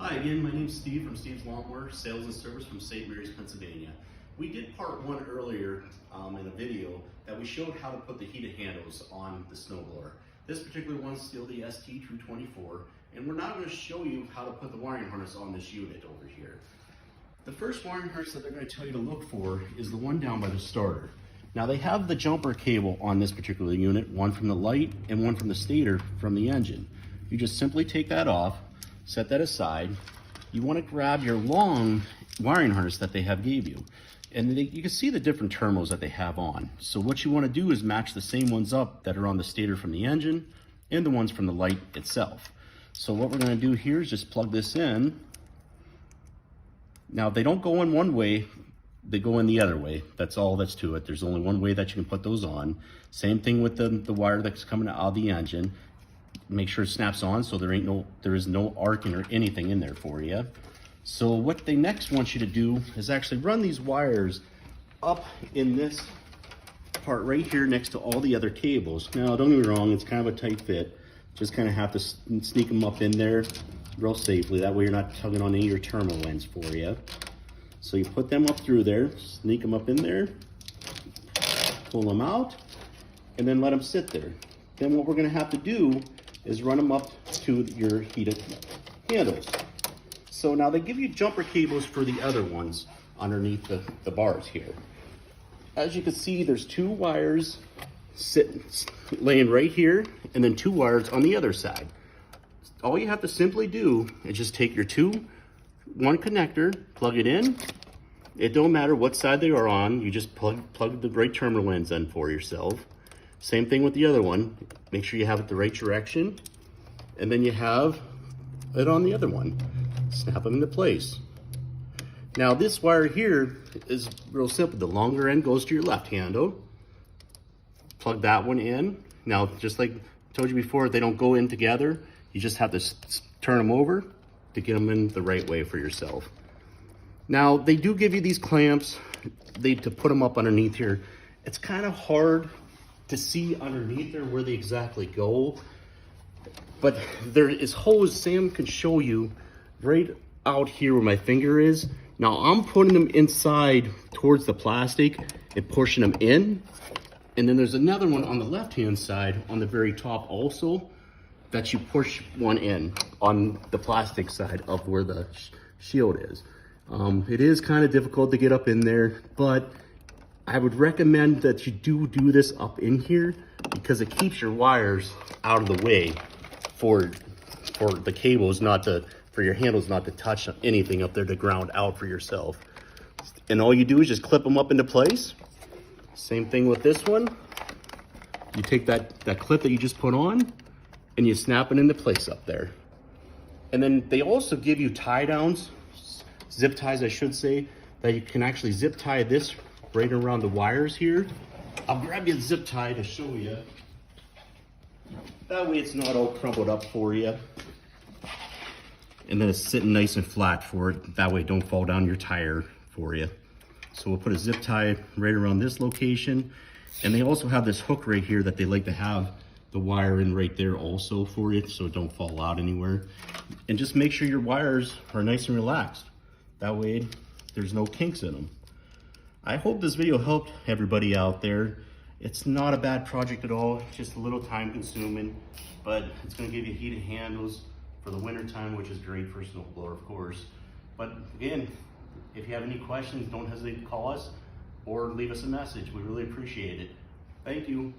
Hi again, my name's Steve from Steve's Lawnmower Sales and Service from St. Mary's, Pennsylvania. We did part one earlier in a video that we showed how to put the heated handles on the snowblower. This particular one's still the ST224, and we're now going to show you how to put the wiring harness on this unit over here. The first wiring harness that they're going to tell you to look for is the one down by the starter. Now they have the jumper cable on this particular unit, one from the light and one from the stator from the engine. You just simply take that off, set that aside. You want to grab your long wiring harness that they have gave you. And you can see the different terminals that they have on. So what you want to do is match the same ones up that are on the stator from the engine and the ones from the light itself. So what we're going to do here is just plug this in. Now they don't go in one way, they go in the other way. That's all that's to it. There's only one way that you can put those on. Same thing with the wire that's coming out of the engine. Make sure it snaps on so there is no arcing or anything in there for you. So what they next want you to do is actually run these wires up in this part right here next to all the other cables. Now don't get me wrong, it's kind of a tight fit. Just kind of have to sneak them up in there real safely. That way you're not tugging on any of your terminal ends for you. So you put them up through there, sneak them up in there, pull them out, and then let them sit there. Then what we're going to have to do is run them up to your heated handles. So now they give you jumper cables for the other ones underneath the bars here. As you can see, there's two wires laying right here and then two wires on the other side. All you have to simply do is just take your one connector, plug it in. It don't matter what side they are on, you just plug the right terminal ends in for yourself. Same thing with the other one. Make sure you have it the right direction. And then you have it on the other one. Snap them into place. Now this wire here is real simple. The longer end goes to your left handle. Plug that one in. Now, just like I told you before, they don't go in together. You just have to turn them over to get them in the right way for yourself. Now, they do give you these clamps to put them up underneath here. It's kind of hard to see underneath there where they exactly go, but there is holes Sam can show you right out here where my finger is. Now I'm putting them inside towards the plastic and pushing them in, and then there's another one on the left hand side on the very top also that you push one in on the plastic side of where the shield is. It is kind of difficult to get up in there, but I would recommend that you do this up in here because it keeps your wires out of the way for the cables for your handles not to touch anything up there to ground out for yourself. And all you do is just clip them up into place. Same thing with this one. You take that clip that you just put on and you snap it into place up there. And then they also give you tie downs, zip ties I should say, that you can actually zip tie this right around the wires here. I'll grab you a zip tie to show you. That way it's not all crumpled up for you. And then it's sitting nice and flat for it. That way it don't fall down your tire for you. So we'll put a zip tie right around this location. And they also have this hook right here that they like to have the wire in right there also for you so it don't fall out anywhere. And just make sure your wires are nice and relaxed. That way there's no kinks in them. I hope this video helped everybody out there. It's not a bad project at all, it's just a little time consuming, but it's gonna give you heated handles for the winter time, which is great for a snowblower, of course. But again, if you have any questions, don't hesitate to call us or leave us a message. We really appreciate it. Thank you.